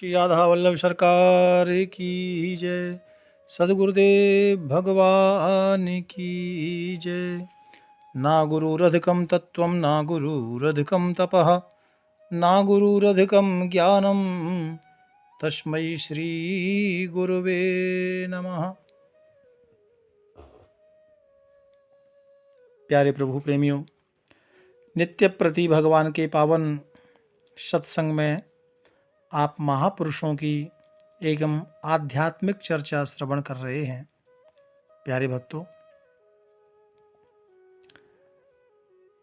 श्री राधा वल्लभ सरकार की जय। सद्गुरुदेव भगवान की जय। ना गुरुरधिकं तत्त्वं ना गुरुरधिकं तपः ना गुरुरधिकं ज्ञानं तस्मै श्री गुरुवे नमः। प्यारे प्रभु प्रेमियों, नित्य प्रति भगवान के पावन सत्संग में आप महापुरुषों की एवं आध्यात्मिक चर्चा श्रवण कर रहे हैं। प्यारे भक्तों,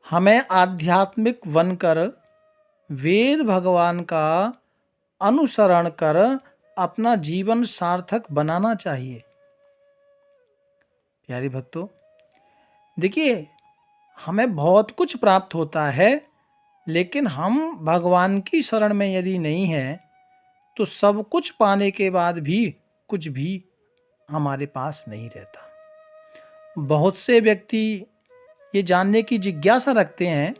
हमें आध्यात्मिक बनकर वेद भगवान का अनुसरण कर अपना जीवन सार्थक बनाना चाहिए। प्यारे भक्तों, देखिए, हमें बहुत कुछ प्राप्त होता है, लेकिन हम भगवान की शरण में यदि नहीं हैं तो सब कुछ पाने के बाद भी कुछ भी हमारे पास नहीं रहता। बहुत से व्यक्ति ये जानने की जिज्ञासा रखते हैं,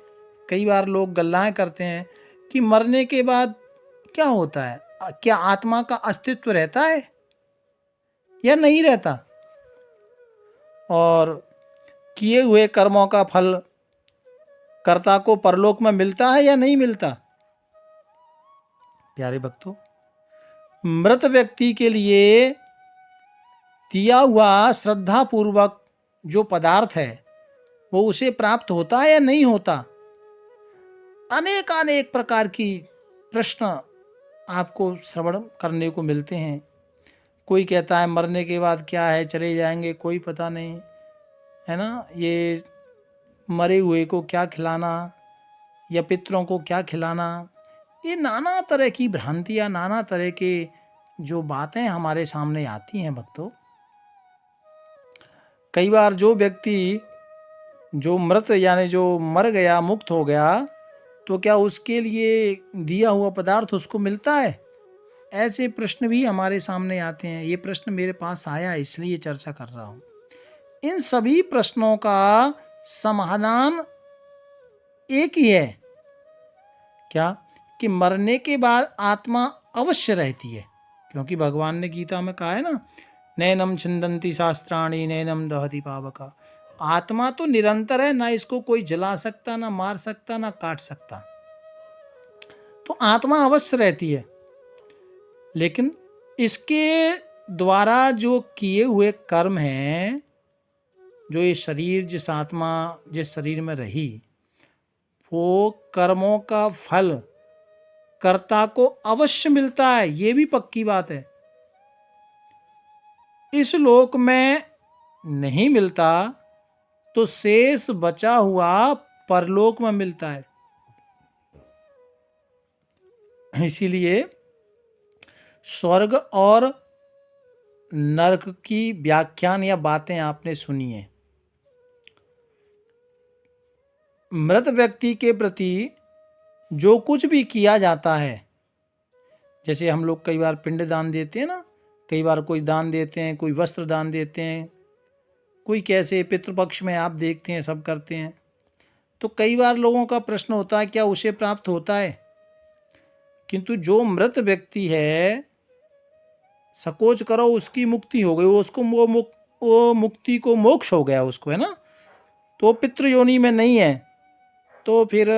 कई बार लोग गल्लाएं करते हैं कि मरने के बाद क्या होता है, क्या आत्मा का अस्तित्व रहता है या नहीं रहता, और किए हुए कर्मों का फल कर्ता को परलोक में मिलता है या नहीं मिलता। प्यारे भक्तों, मृत व्यक्ति के लिए दिया हुआ श्रद्धा पूर्वक जो पदार्थ है वो उसे प्राप्त होता है या नहीं होता। अनेक प्रकार की प्रश्न आपको श्रवण करने को मिलते हैं। कोई कहता है मरने के बाद क्या है, चले जाएंगे, कोई पता नहीं, है ना, ये मरे हुए को क्या खिलाना या पितरों को क्या खिलाना। ये नाना तरह की भ्रांतियाँ, नाना तरह के जो बातें हमारे सामने आती हैं भक्तों। कई बार जो व्यक्ति जो मृत यानी जो मर गया, मुक्त हो गया, तो क्या उसके लिए दिया हुआ पदार्थ उसको मिलता है? ऐसे प्रश्न भी हमारे सामने आते हैं। ये प्रश्न मेरे पास आया, इसलिए चर्चा कर रहा हूँ। इन सभी प्रश्नों का समाधान एक ही है, क्या कि मरने के बाद आत्मा अवश्य रहती है, क्योंकि भगवान ने गीता में कहा है ना, नैनम छिंदन्ति शास्त्राणि नैनम दहति पावका। आत्मा तो निरंतर है, ना इसको कोई जला सकता, ना मार सकता, ना काट सकता। तो आत्मा अवश्य रहती है, लेकिन इसके द्वारा जो किए हुए कर्म हैं, जो ये शरीर, जिस आत्मा जिस शरीर में रही, वो कर्मों का फल कर्ता को अवश्य मिलता है। ये भी पक्की बात है। इस लोक में नहीं मिलता तो शेष बचा हुआ परलोक में मिलता है। इसीलिए स्वर्ग और नरक की व्याख्यान या बातें आपने सुनी है। मृत व्यक्ति के प्रति जो कुछ भी किया जाता है, जैसे हम लोग कई बार पिंड दान देते हैं ना, कई बार कोई दान देते हैं, कोई वस्त्र दान देते हैं, कोई कैसे पितृपक्ष में आप देखते हैं सब करते हैं। तो कई बार लोगों का प्रश्न होता है क्या उसे प्राप्त होता है? किंतु जो मृत व्यक्ति है, सकोच करो उसकी मुक्ति हो गई, उसको वो मुक्ति को मोक्ष हो गया उसको, है ना, तो पितृ योनि में नहीं है, तो फिर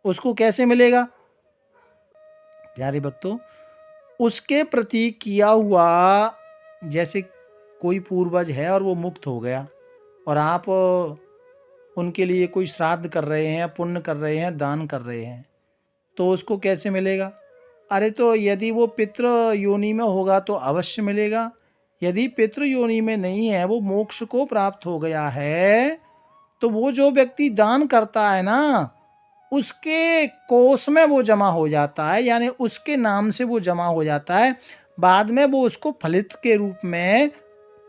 उसको कैसे मिलेगा? प्यारे भक्तों, उसके प्रति किया हुआ, जैसे कोई पूर्वज है और वो मुक्त हो गया और आप उनके लिए कोई श्राद्ध कर रहे हैं, पुण्य कर रहे हैं, दान कर रहे हैं, तो उसको कैसे मिलेगा? अरे तो यदि वो पितृ योनि में होगा तो अवश्य मिलेगा। यदि पितृ योनि में नहीं है, वो मोक्ष को प्राप्त हो गया है, तो वो जो व्यक्ति दान करता है ना, उसके कोष में वो जमा हो जाता है, यानी उसके नाम से वो जमा हो जाता है। बाद में वो उसको फलित के रूप में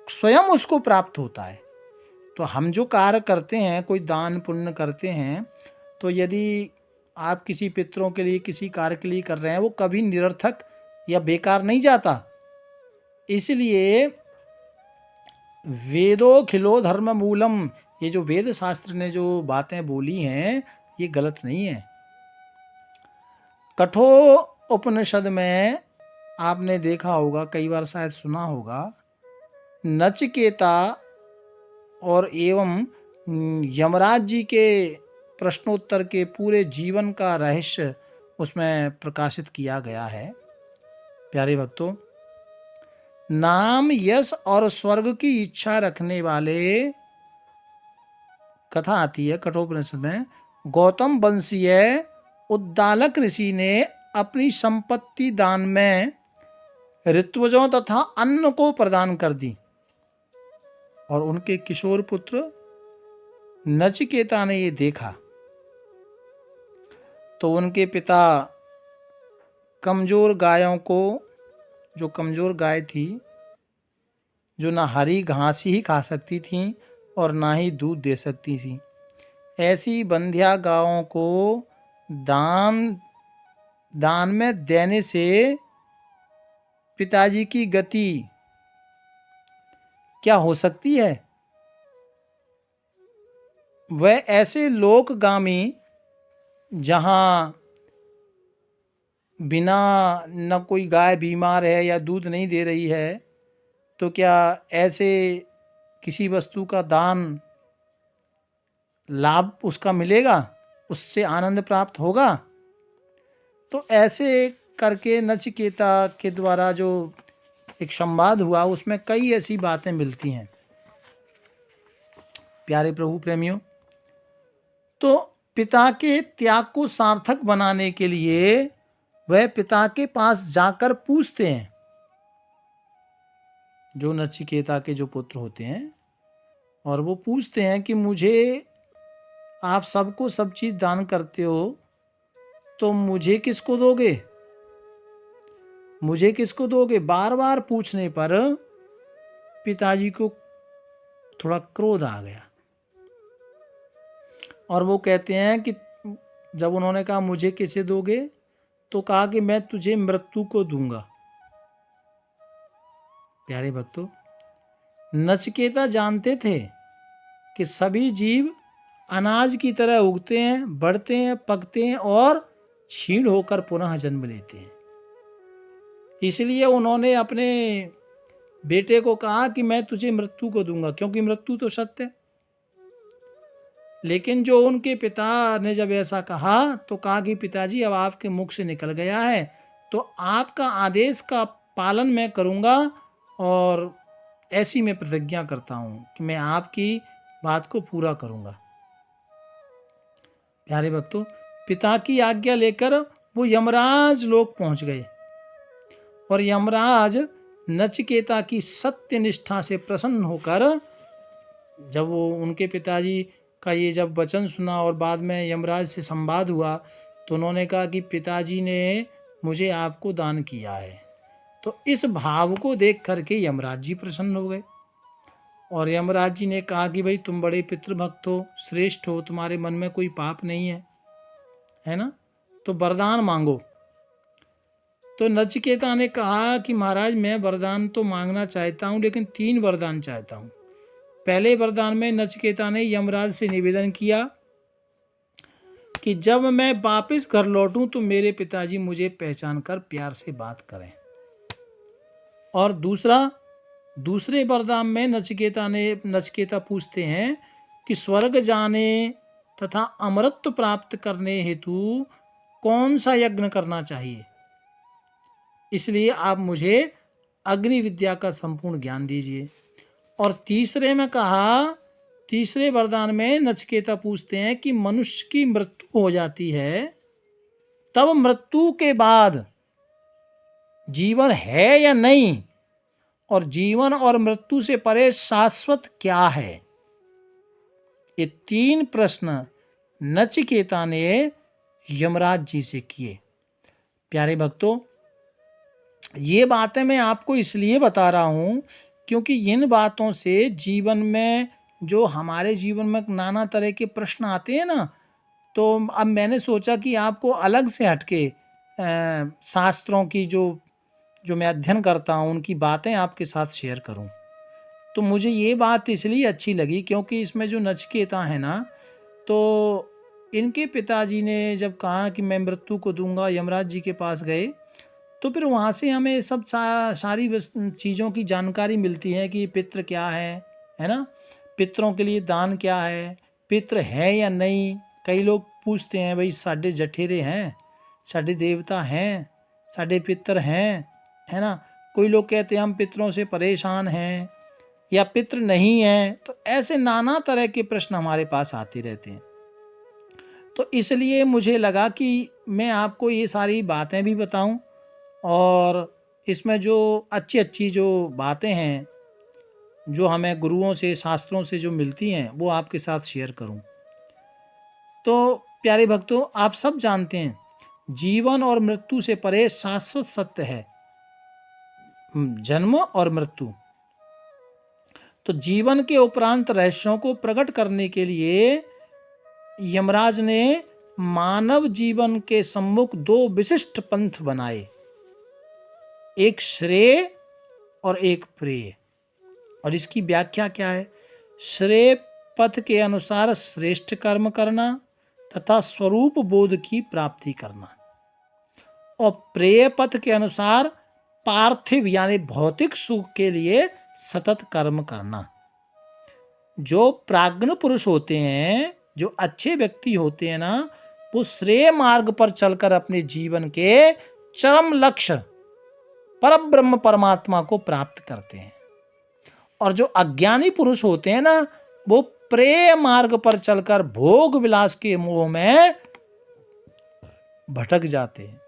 स्वयं उसको प्राप्त होता है। तो हम जो कार्य करते हैं, कोई दान पुण्य करते हैं, तो यदि आप किसी पितरों के लिए, किसी कार्य के लिए कर रहे हैं, वो कभी निरर्थक या बेकार नहीं जाता। इसलिए वेदो खिलो धर्म मूलम, ये जो वेद शास्त्र ने जो बातें बोली हैं, ये गलत नहीं है। कठो उपनिषद में आपने देखा होगा, कई बार शायद सुना होगा, नचिकेता और एवं यमराज जी के प्रश्नोत्तर के पूरे जीवन का रहस्य उसमें प्रकाशित किया गया है। प्यारे भक्तों, नाम, यश और स्वर्ग की इच्छा रखने वाले, कथा आती है कठोपनिषद में, गौतम वंशीय उद्दालक ऋषि ने अपनी संपत्ति दान में ऋत्विजों तथा अन्न को प्रदान कर दी, और उनके किशोर पुत्र नचिकेता ने ये देखा तो उनके पिता कमजोर गायों को, जो कमजोर गाय थी, जो ना हरी घास ही खा सकती थी और ना ही दूध दे सकती थी, ऐसी बंध्या गायों को दान में देने से पिताजी की गति क्या हो सकती है। वह ऐसे लोकगामी जहां बिना न कोई गाय बीमार है या दूध नहीं दे रही है, तो क्या ऐसे किसी वस्तु का दान लाभ उसका मिलेगा, उससे आनंद प्राप्त होगा? तो ऐसे करके नचिकेता के द्वारा जो एक संवाद हुआ, उसमें कई ऐसी बातें मिलती हैं। प्यारे प्रभु प्रेमियों, तो पिता के त्याग को सार्थक बनाने के लिए वह पिता के पास जाकर पूछते हैं, जो नचिकेता के जो पुत्र होते हैं, और वो पूछते हैं कि मुझे, आप सबको सब चीज दान करते हो, तो मुझे किसको दोगे, मुझे किसको दोगे? बार बार पूछने पर पिताजी को थोड़ा क्रोध आ गया, और वो कहते हैं कि जब उन्होंने कहा मुझे किसे दोगे, तो कहा कि मैं तुझे मृत्यु को दूंगा। प्यारे भक्तों, नचिकेता जानते थे कि सभी जीव अनाज की तरह उगते हैं, बढ़ते हैं, पकते हैं और क्षीण होकर पुनः जन्म लेते हैं। इसलिए उन्होंने अपने बेटे को कहा कि मैं तुझे मृत्यु को दूंगा, क्योंकि मृत्यु तो सत्य है। लेकिन जो उनके पिता ने जब ऐसा कहा, तो कहा कि पिताजी, अब आपके मुख से निकल गया है, तो आपका आदेश का पालन मैं करूंगा, और ऐसी मैं प्रतिज्ञा करता हूं कि मैं आपकी बात को पूरा करूंगा। प्यारे भक्तों, पिता की आज्ञा लेकर वो यमराज लोक पहुंच गए, और यमराज नचिकेता की सत्य निष्ठा से प्रसन्न होकर, जब वो उनके पिताजी का ये जब वचन सुना और बाद में यमराज से संवाद हुआ, तो उन्होंने कहा कि पिताजी ने मुझे आपको दान किया है। तो इस भाव को देख करके यमराज जी प्रसन्न हो गए, और यमराज जी ने कहा कि भाई तुम बड़े पितृभक्त हो, श्रेष्ठ हो, तुम्हारे मन में कोई पाप नहीं है ना, तो वरदान मांगो। तो नचिकेता ने कहा कि महाराज, मैं वरदान तो मांगना चाहता हूँ, लेकिन 3 वरदान चाहता हूँ। पहले वरदान में नचिकेता ने यमराज से निवेदन किया कि जब मैं वापस घर लौटूं तो मेरे पिताजी मुझे पहचान कर प्यार से बात करें। और दूसरे वरदान में नचिकेता पूछते हैं कि स्वर्ग जाने तथा अमरत्व प्राप्त करने हेतु कौन सा यज्ञ करना चाहिए, इसलिए आप मुझे अग्नि विद्या का संपूर्ण ज्ञान दीजिए। और तीसरे वरदान में नचिकेता पूछते हैं कि मनुष्य की मृत्यु हो जाती है, तब मृत्यु के बाद जीवन है या नहीं, और जीवन और मृत्यु से परे शाश्वत क्या है। ये 3 प्रश्न नचिकेता ने यमराज जी से किए। प्यारे भक्तों, ये बातें मैं आपको इसलिए बता रहा हूं क्योंकि इन बातों से जीवन में, जो हमारे जीवन में नाना तरह के प्रश्न आते हैं ना, तो अब मैंने सोचा कि आपको अलग से हटके शास्त्रों की जो मैं अध्ययन करता हूं, उनकी बातें आपके साथ शेयर करूं। तो मुझे ये बात इसलिए अच्छी लगी क्योंकि इसमें जो नचिकेता है ना, तो इनके पिताजी ने जब कहा कि मैं मृत्यु को दूंगा, यमराज जी के पास गए, तो फिर वहाँ से हमें सब सारी चीज़ों की जानकारी मिलती है कि पितृ क्या है ना, पितरों के लिए दान क्या है, पितृ है या नहीं। कई लोग पूछते हैं भाई साढ़े जठेरे हैं, साढ़े देवता हैं, साढ़े पितृ हैं, है ना। कोई लोग कहते हैं हम पितरों से परेशान हैं या पितृ नहीं हैं। तो ऐसे नाना तरह के प्रश्न हमारे पास आते रहते हैं। तो इसलिए मुझे लगा कि मैं आपको ये सारी बातें भी बताऊं और इसमें जो अच्छी अच्छी जो बातें हैं जो हमें गुरुओं से शास्त्रों से जो मिलती हैं वो आपके साथ शेयर करूं। तो प्यारे भक्तों, आप सब जानते हैं जीवन और मृत्यु से परे शाश्वत सत्य है जन्म और मृत्यु। तो जीवन के उपरांत रहस्यों को प्रकट करने के लिए यमराज ने मानव जीवन के सम्मुख दो विशिष्ट पंथ बनाए, एक श्रेय और एक प्रेय। और इसकी व्याख्या क्या है? श्रेय पथ के अनुसार श्रेष्ठ कर्म करना तथा स्वरूप बोध की प्राप्ति करना, और प्रेय पथ के अनुसार पार्थिव यानी भौतिक सुख के लिए सतत कर्म करना। जो प्राज्ञ पुरुष होते हैं, जो अच्छे व्यक्ति होते हैं ना, वो श्रेय मार्ग पर चलकर अपने जीवन के चरम लक्ष्य परब्रह्म परमात्मा को प्राप्त करते हैं। और जो अज्ञानी पुरुष होते हैं ना, वो प्रेय मार्ग पर चलकर भोग विलास के मोह में भटक जाते हैं।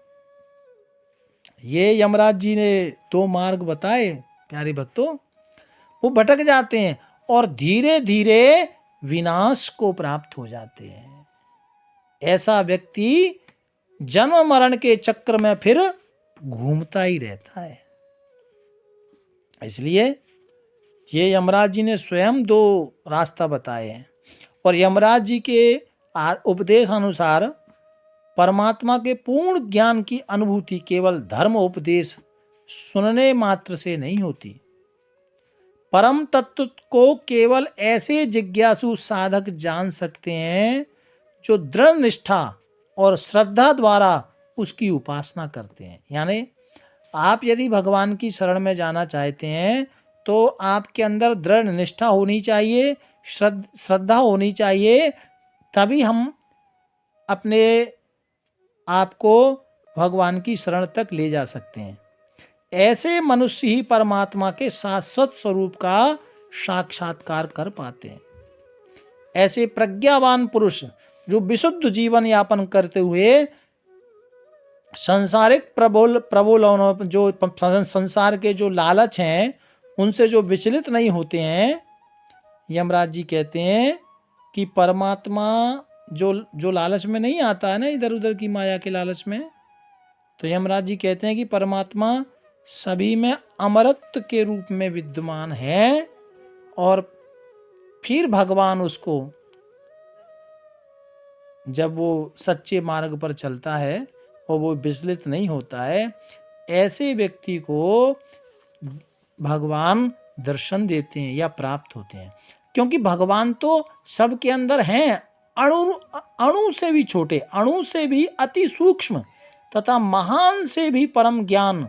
ये यमराज जी ने दो मार्ग बताए प्यारे भक्तों, वो भटक जाते हैं और धीरे धीरे विनाश को प्राप्त हो जाते हैं। ऐसा व्यक्ति जन्म मरण के चक्र में फिर घूमता ही रहता है। इसलिए ये यमराज जी ने स्वयं दो रास्ता बताए हैं। और यमराज जी के उपदेश अनुसार परमात्मा के पूर्ण ज्ञान की अनुभूति केवल धर्म उपदेश सुनने मात्र से नहीं होती। परम तत्व को केवल ऐसे जिज्ञासु साधक जान सकते हैं जो दृढ़ निष्ठा और श्रद्धा द्वारा उसकी उपासना करते हैं। यानी आप यदि भगवान की शरण में जाना चाहते हैं तो आपके अंदर दृढ़ निष्ठा होनी चाहिए, श्रद्धा होनी चाहिए, तभी हम अपने आप को भगवान की शरण तक ले जा सकते हैं। ऐसे मनुष्य ही परमात्मा के शाश्वत स्वरूप का साक्षात्कार कर पाते हैं। ऐसे प्रज्ञावान पुरुष जो विशुद्ध जीवन यापन करते हुए सांसारिक प्रबोधनों जो संसार के जो लालच हैं उनसे जो विचलित नहीं होते हैं, यमराज जी कहते हैं कि परमात्मा जो लालच में नहीं आता है ना, इधर उधर की माया के लालच में, तो यमराज जी कहते हैं कि परमात्मा सभी में अमरत्व के रूप में विद्यमान है। और फिर भगवान उसको जब वो सच्चे मार्ग पर चलता है और वो विचलित नहीं होता है, ऐसे व्यक्ति को भगवान दर्शन देते हैं या प्राप्त होते हैं। क्योंकि भगवान तो सबके अंदर हैं, अणु से भी छोटे, अणु से भी अति सूक्ष्म तथा महान से भी परम ज्ञान,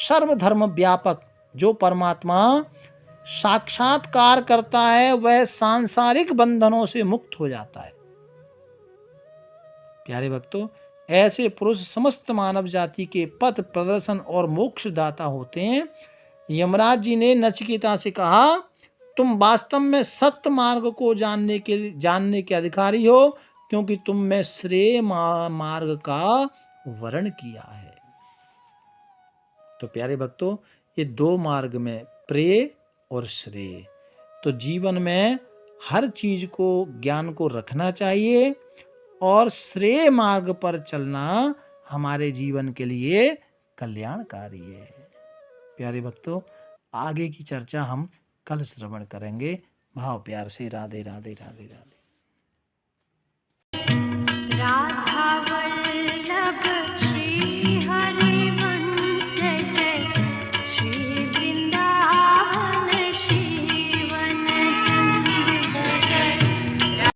सर्वधर्म व्यापक जो परमात्मा साक्षात्कार करता है वह सांसारिक बंधनों से मुक्त हो जाता है। प्यारे भक्तों, ऐसे पुरुष समस्त मानव जाति के पथ प्रदर्शन और मोक्ष दाता होते हैं। यमराज जी ने नचिकेता से कहा, तुम वास्तव में सत्य मार्ग को जानने के अधिकारी हो, क्योंकि तुम में श्रेय मार्ग का वर्ण किया है। तो प्यारे भक्तों, ये दो मार्ग में प्रेय और श्रेय, तो जीवन में हर चीज को ज्ञान को रखना चाहिए और श्रेय मार्ग पर चलना हमारे जीवन के लिए कल्याणकारी है। प्यारे भक्तों, आगे की चर्चा हम कल श्रवण करेंगे। भाव प्यार से राधे राधे राधे राधे।